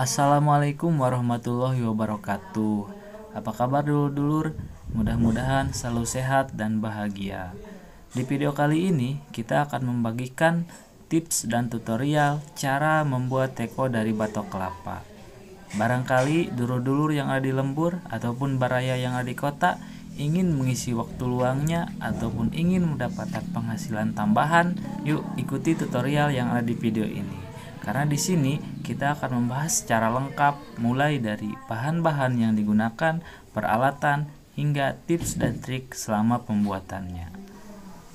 Assalamualaikum warahmatullahi wabarakatuh. Apa kabar dulur-dulur? Mudah-mudahan selalu sehat dan bahagia. Di video kali ini kita akan membagikan tips dan tutorial cara membuat teko dari batok kelapa. Barangkali dulur-dulur yang ada di lembur ataupun baraya yang ada di kota ingin mengisi waktu luangnya ataupun ingin mendapatkan penghasilan tambahan, yuk ikuti tutorial yang ada di video ini. Karena di sini kita akan membahas secara lengkap mulai dari bahan-bahan yang digunakan, peralatan, hingga tips dan trik selama pembuatannya.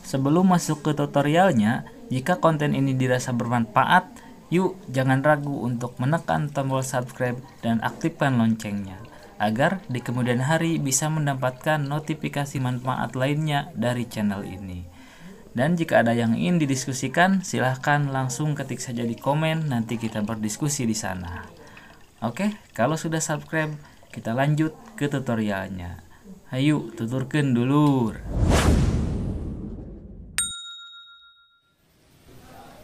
Sebelum masuk ke tutorialnya, jika konten ini dirasa bermanfaat, yuk jangan ragu untuk menekan tombol subscribe dan aktifkan loncengnya, agar di kemudian hari bisa mendapatkan notifikasi manfaat lainnya dari channel ini. Dan jika ada yang ingin didiskusikan, silahkan langsung ketik saja di komen, nanti kita berdiskusi di sana. Oke, kalau sudah subscribe, kita lanjut ke tutorialnya. Ayo, tuturkan dulur.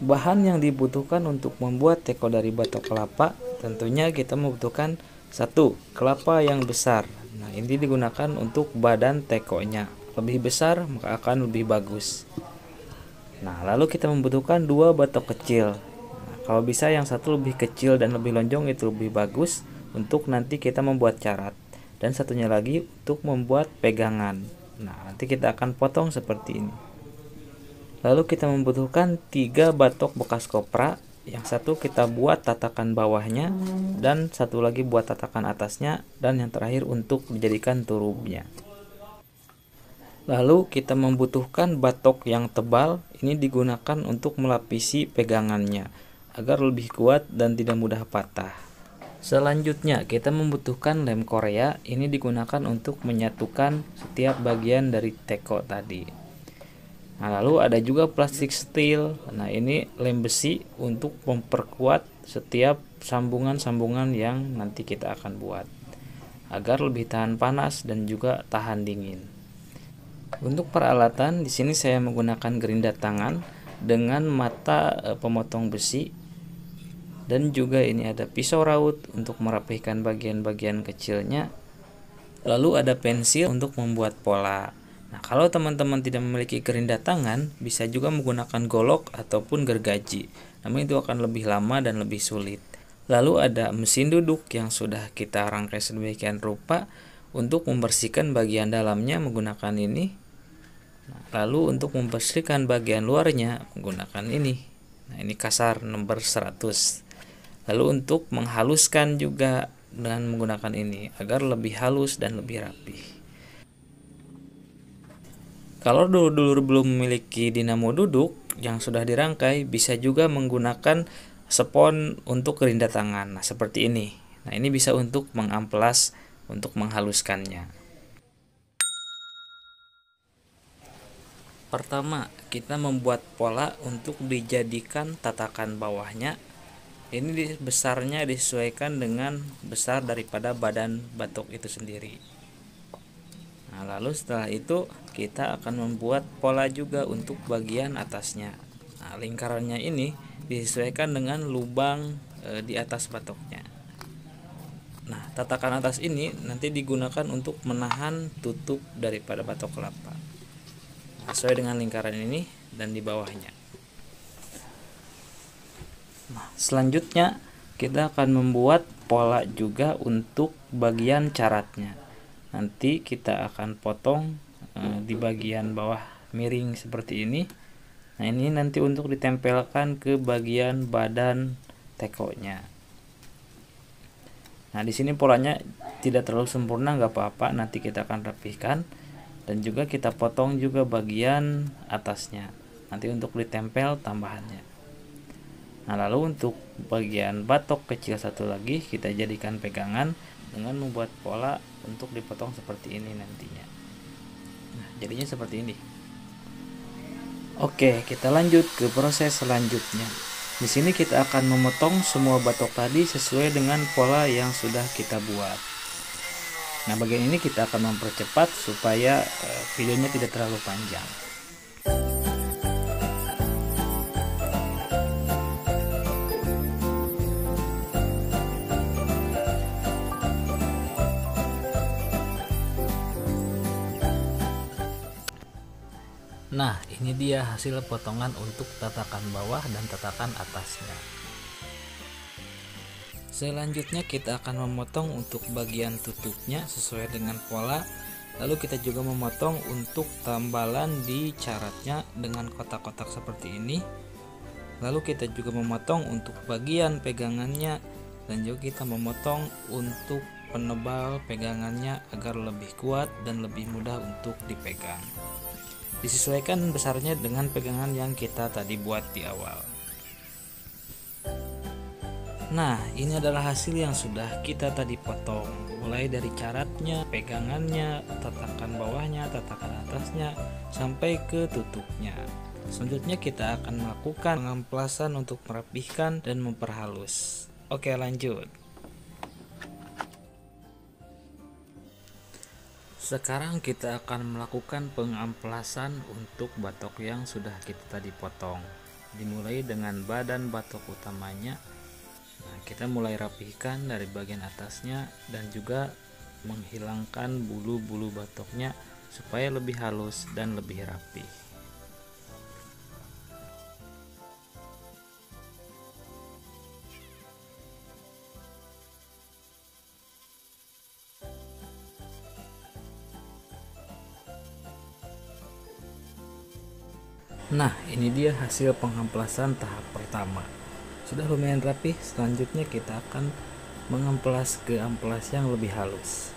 Bahan yang dibutuhkan untuk membuat teko dari batok kelapa, tentunya kita membutuhkan 1. Kelapa yang besar. Nah, ini digunakan untuk badan tekonya. Lebih besar maka akan lebih bagus. Nah, lalu kita membutuhkan 2 batok kecil. Nah, kalau bisa yang satu lebih kecil dan lebih lonjong itu lebih bagus untuk nanti kita membuat carat. Dan satunya lagi untuk membuat pegangan. Nah, nanti kita akan potong seperti ini. Lalu kita membutuhkan 3 batok bekas kopra. Yang satu kita buat tatakan bawahnya dan satu lagi buat tatakan atasnya, dan yang terakhir untuk dijadikan turubnya. Lalu kita membutuhkan batok yang tebal, ini digunakan untuk melapisi pegangannya agar lebih kuat dan tidak mudah patah. Selanjutnya kita membutuhkan lem Korea, ini digunakan untuk menyatukan setiap bagian dari teko tadi. Nah, lalu ada juga plastik steel. Nah, ini lem besi untuk memperkuat setiap sambungan-sambungan yang nanti kita akan buat agar lebih tahan panas dan juga tahan dingin. Untuk peralatan di sini saya menggunakan gerinda tangan dengan mata pemotong besi, dan juga ini ada pisau raut untuk merapihkan bagian-bagian kecilnya. Lalu ada pensil untuk membuat pola. Nah, kalau teman-teman tidak memiliki gerinda tangan, bisa juga menggunakan golok ataupun gergaji. Namun itu akan lebih lama dan lebih sulit. Lalu ada mesin duduk yang sudah kita rangkai sedemikian rupa untuk membersihkan bagian dalamnya menggunakan ini. Lalu untuk membersihkan bagian luarnya menggunakan ini. Nah, ini kasar nomor 100. Lalu untuk menghaluskan juga dengan menggunakan ini agar lebih halus dan lebih rapi. Kalau dulur-dulur belum memiliki dinamo duduk yang sudah dirangkai, bisa juga menggunakan spons untuk gerinda tangan. Nah, seperti ini. Nah, ini bisa untuk mengamplas untuk menghaluskannya. Pertama, kita membuat pola untuk dijadikan tatakan bawahnya. Ini besarnya disesuaikan dengan besar daripada badan batok itu sendiri. Nah, lalu setelah itu kita akan membuat pola juga untuk bagian atasnya. Nah, lingkarannya ini disesuaikan dengan lubang di atas batoknya. Nah, tatakan atas ini nanti digunakan untuk menahan tutup daripada batok kelapa. Sesuai dengan lingkaran ini dan di bawahnya. Nah, selanjutnya kita akan membuat pola juga untuk bagian caratnya. Nanti kita akan potong di bagian bawah miring seperti ini. Nah, ini nanti untuk ditempelkan ke bagian badan tekonya. Nah, di sini polanya tidak terlalu sempurna, nggak apa-apa, nanti kita akan rapihkan. Dan juga kita potong juga bagian atasnya, nanti untuk ditempel tambahannya. Nah, lalu untuk bagian batok kecil satu lagi kita jadikan pegangan dengan membuat pola untuk dipotong seperti ini nantinya. Nah, jadinya seperti ini. Oke, kita lanjut ke proses selanjutnya. Di sini kita akan memotong semua batok tadi sesuai dengan pola yang sudah kita buat. Nah, bagian ini kita akan mempercepat supaya videonya tidak terlalu panjang. Nah, ini dia hasil potongan untuk tatakan bawah dan tatakan atasnya. Selanjutnya kita akan memotong untuk bagian tutupnya sesuai dengan pola. Lalu kita juga memotong untuk tambalan di caratnya dengan kotak-kotak seperti ini. Lalu kita juga memotong untuk bagian pegangannya, dan juga kita memotong untuk penebal pegangannya agar lebih kuat dan lebih mudah untuk dipegang. Disesuaikan besarnya dengan pegangan yang kita tadi buat di awal. Nah, ini adalah hasil yang sudah kita tadi potong, mulai dari caratnya, pegangannya, tatakan bawahnya, tatakan atasnya, sampai ke tutupnya. Selanjutnya kita akan melakukan pengamplasan untuk merapihkan dan memperhalus. Oke, lanjut. Sekarang kita akan melakukan pengamplasan untuk batok yang sudah kita tadi potong. Dimulai dengan badan batok utamanya. Nah, kita mulai rapihkan dari bagian atasnya dan juga menghilangkan bulu-bulu batoknya supaya lebih halus dan lebih rapi. Nah, ini dia hasil pengamplasan tahap pertama. Sudah lumayan rapi. Selanjutnya kita akan mengamplas ke amplas yang lebih halus.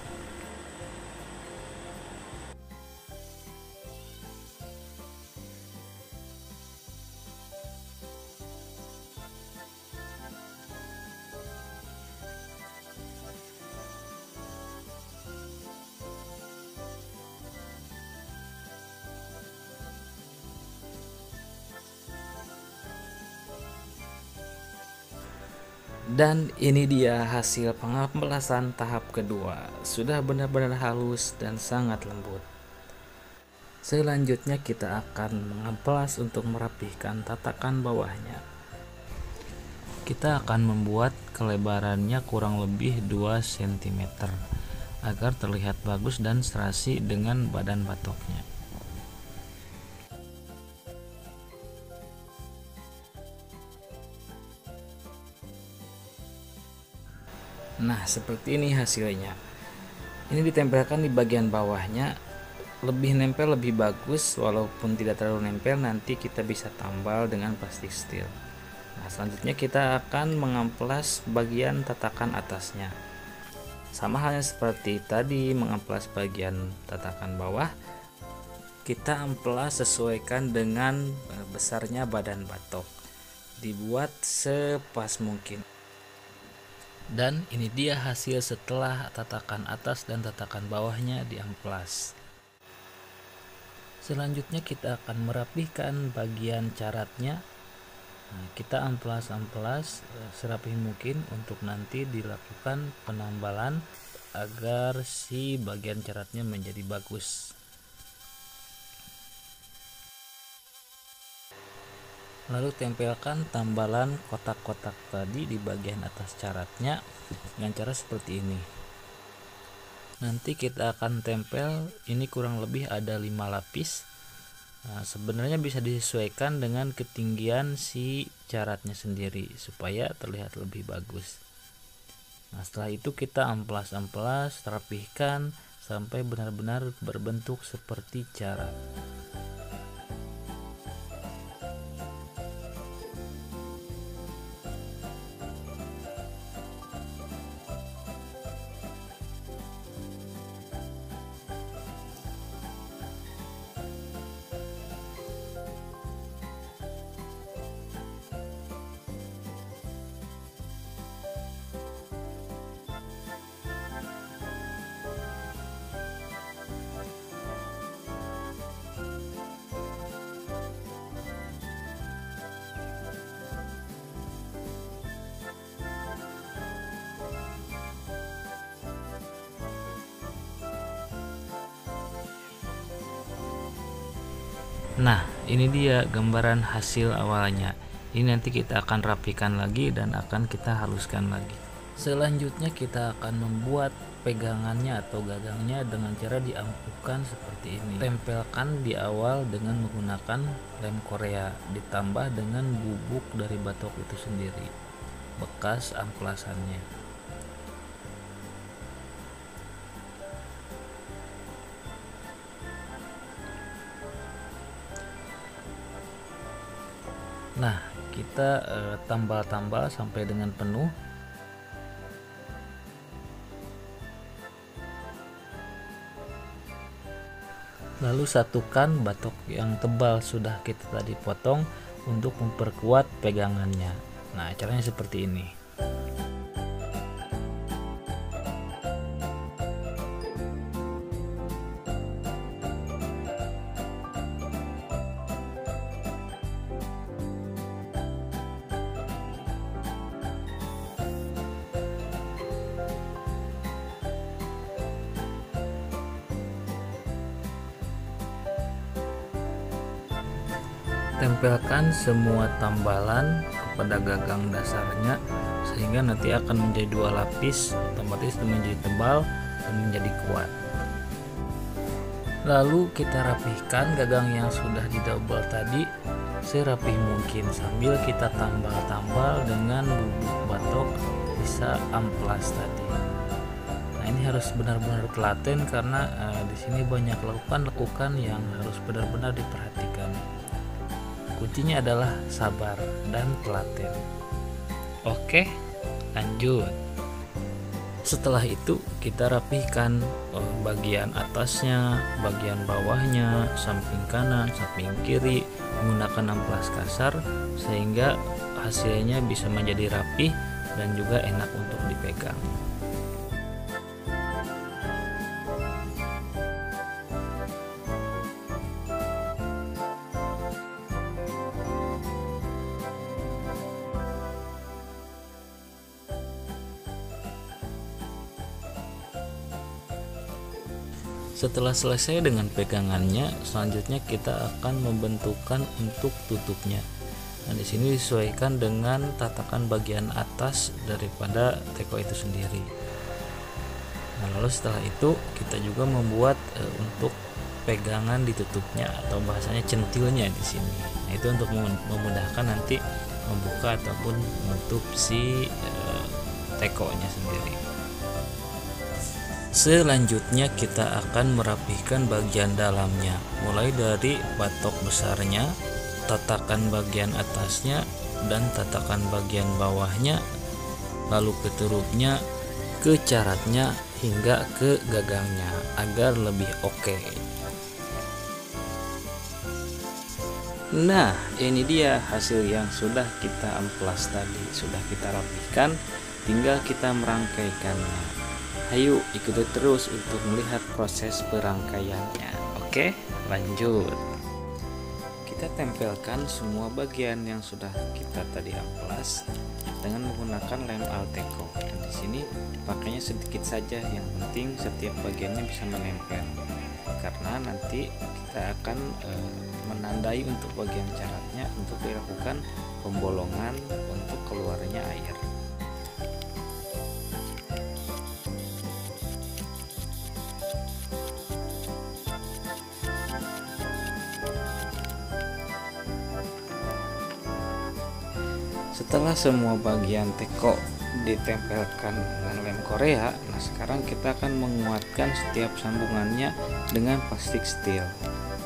Dan ini dia hasil pengamplasan tahap kedua. Sudah benar-benar halus dan sangat lembut. Selanjutnya kita akan mengamplas untuk merapihkan tatakan bawahnya. Kita akan membuat kelebarannya kurang lebih 2 cm agar terlihat bagus dan serasi dengan badan batoknya. Nah, seperti ini hasilnya. Ini ditempelkan di bagian bawahnya, lebih nempel lebih bagus. Walaupun tidak terlalu nempel, nanti kita bisa tambal dengan plastik steel. Nah, selanjutnya kita akan mengamplas bagian tatakan atasnya. Sama halnya seperti tadi mengamplas bagian tatakan bawah, kita amplas sesuaikan dengan besarnya badan batok. Dibuat sepas mungkin. Dan ini dia hasil setelah tatakan atas dan tatakan bawahnya diamplas. Selanjutnya kita akan merapihkan bagian caratnya. Nah, kita amplas serapih mungkin untuk nanti dilakukan penambalan agar si bagian caratnya menjadi bagus. Lalu tempelkan tambalan kotak-kotak tadi di bagian atas caratnya dengan cara seperti ini. Nanti kita akan tempel, ini kurang lebih ada 5 lapis. Nah, sebenarnya bisa disesuaikan dengan ketinggian si caratnya sendiri supaya terlihat lebih bagus. Nah, setelah itu kita amplas-amplas, rapihkan sampai benar-benar berbentuk seperti carat. Nah, ini dia gambaran hasil awalnya. Ini nanti kita akan rapikan lagi dan akan kita haluskan lagi. Selanjutnya kita akan membuat pegangannya atau gagangnya dengan cara diampuhkan seperti ini. Tempelkan di awal dengan menggunakan lem Korea ditambah dengan bubuk dari batok itu sendiri, bekas amplasannya. Nah, kita tambal-tambal sampai dengan penuh. Lalu satukan batok yang tebal sudah kita tadi potong untuk memperkuat pegangannya. Nah, caranya seperti ini. Tempelkan semua tambalan kepada gagang dasarnya sehingga nanti akan menjadi dua lapis, otomatis menjadi tebal dan menjadi kuat. Lalu kita rapihkan gagang yang sudah didouble tadi serapih mungkin sambil kita tambal-tambal dengan bubuk batok sisa amplas tadi. Nah, ini harus benar-benar telaten karena di sini banyak lekukan yang harus benar-benar diperhatikan. Kuncinya adalah sabar dan telaten. Oke, lanjut. Setelah itu kita rapihkan bagian atasnya, bagian bawahnya, samping kanan, samping kiri menggunakan amplas kasar sehingga hasilnya bisa menjadi rapih dan juga enak untuk dipegang. Setelah selesai dengan pegangannya, selanjutnya kita akan membentukkan untuk tutupnya. Nah, di sini disesuaikan dengan tatakan bagian atas daripada teko itu sendiri. Nah, lalu setelah itu kita juga membuat untuk pegangan ditutupnya atau bahasanya centilnya di sini. Nah, itu untuk memudahkan nanti membuka ataupun menutup si tekonya sendiri. Selanjutnya kita akan merapihkan bagian dalamnya, mulai dari batok besarnya, tatakan bagian atasnya, dan tatakan bagian bawahnya, lalu ke turupnya, ke caratnya, hingga ke gagangnya agar lebih oke. Nah, ini dia hasil yang sudah kita amplas tadi, sudah kita rapihkan, tinggal kita merangkaikannya. Ayo ikuti terus untuk melihat proses perangkaiannya. Oke, lanjut. Kita tempelkan semua bagian yang sudah kita tadi amplas dengan menggunakan lem Alteco. Dan di sini pakainya sedikit saja, yang penting setiap bagiannya bisa menempel. Karena nanti kita akan menandai untuk bagian caratnya untuk dilakukan pembolongan untuk keluarnya air. Setelah semua bagian teko ditempelkan dengan lem Korea, nah sekarang kita akan menguatkan setiap sambungannya dengan plastik steel.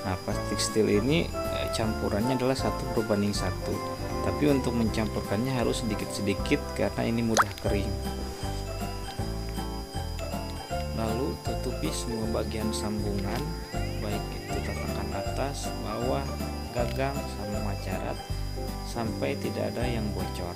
Nah, plastik steel ini campurannya adalah 1:1, tapi untuk mencampurkannya harus sedikit-sedikit karena ini mudah kering. Lalu tutupi semua bagian sambungan, baik itu tatakan atas, bawah, gagang, sama carat, sampai tidak ada yang bocor.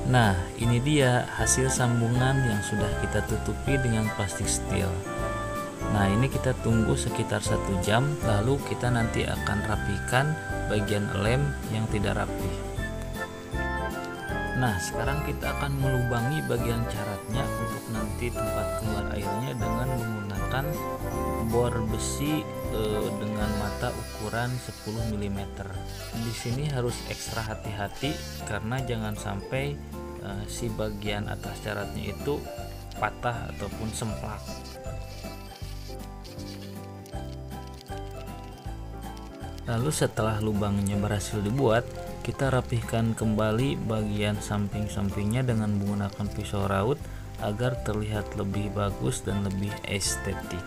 Nah, ini dia hasil sambungan yang sudah kita tutupi dengan plastik steel. Nah, ini kita tunggu sekitar 1 jam, lalu kita nanti akan rapikan bagian lem yang tidak rapi. Nah, sekarang kita akan melubangi bagian caratnya untuk nanti tempat keluar airnya dengan menggunakan bor besi dengan mata ukuran 10 mm. Di sini harus ekstra hati-hati karena jangan sampai si bagian atas caratnya itu patah ataupun semplak. Lalu setelah lubangnya berhasil dibuat, kita rapihkan kembali bagian samping-sampingnya dengan menggunakan pisau raut agar terlihat lebih bagus dan lebih estetik.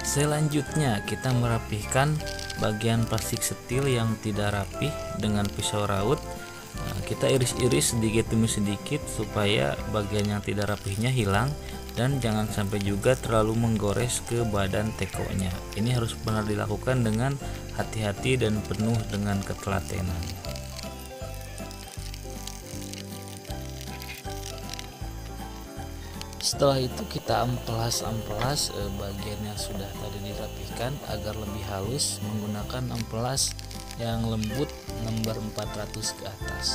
Selanjutnya kita merapihkan bagian plastik setil yang tidak rapih dengan pisau raut. Kita iris-iris sedikit demi sedikit supaya bagian yang tidak rapihnya hilang, dan jangan sampai juga terlalu menggores ke badan tekonya. Ini harus benar dilakukan dengan hati-hati dan penuh dengan ketelatenan. Setelah itu kita amplas bagian yang sudah tadi dirapihkan agar lebih halus menggunakan amplas yang lembut nomor 400 ke atas.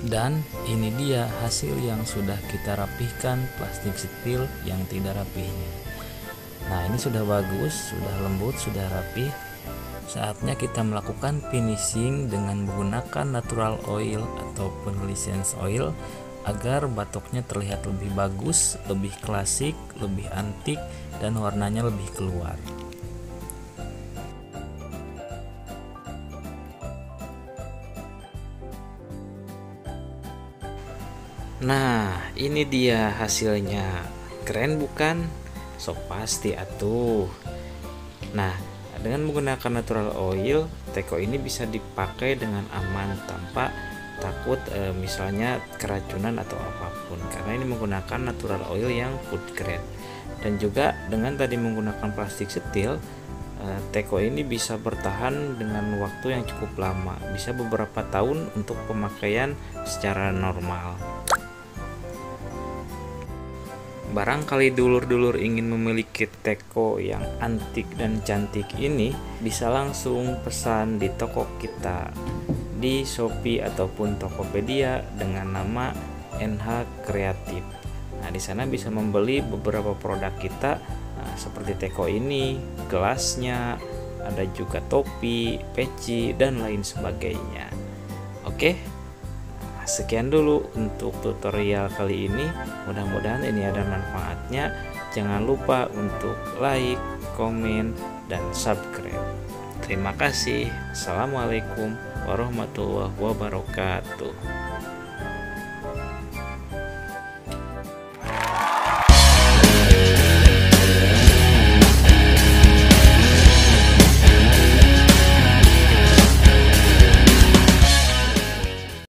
Dan ini dia hasil yang sudah kita rapihkan plastik setil yang tidak rapihnya. Nah, ini sudah bagus, sudah lembut, sudah rapih. Saatnya kita melakukan finishing dengan menggunakan natural oil ataupun license oil agar batoknya terlihat lebih bagus, lebih klasik, lebih antik, dan warnanya lebih keluar. Nah, ini dia hasilnya. Keren bukan? So pasti atuh. Nah, dengan menggunakan natural oil, teko ini bisa dipakai dengan aman tanpa takut misalnya keracunan atau apapun, karena ini menggunakan natural oil yang food grade. Dan juga dengan tadi menggunakan plastik setil, teko ini bisa bertahan dengan waktu yang cukup lama, bisa beberapa tahun untuk pemakaian secara normal. Barangkali dulur-dulur ingin memiliki teko yang antik dan cantik ini, bisa langsung pesan di toko kita di Shopee ataupun Tokopedia dengan nama NH Kreatif. Nah, di sana bisa membeli beberapa produk kita, seperti teko ini, gelasnya, ada juga topi, peci, dan lain sebagainya. Oke. Sekian dulu untuk tutorial kali ini, mudah-mudahan ini ada manfaatnya. Jangan lupa untuk like, komen, dan subscribe. Terima kasih. Assalamualaikum warahmatullahi wabarakatuh.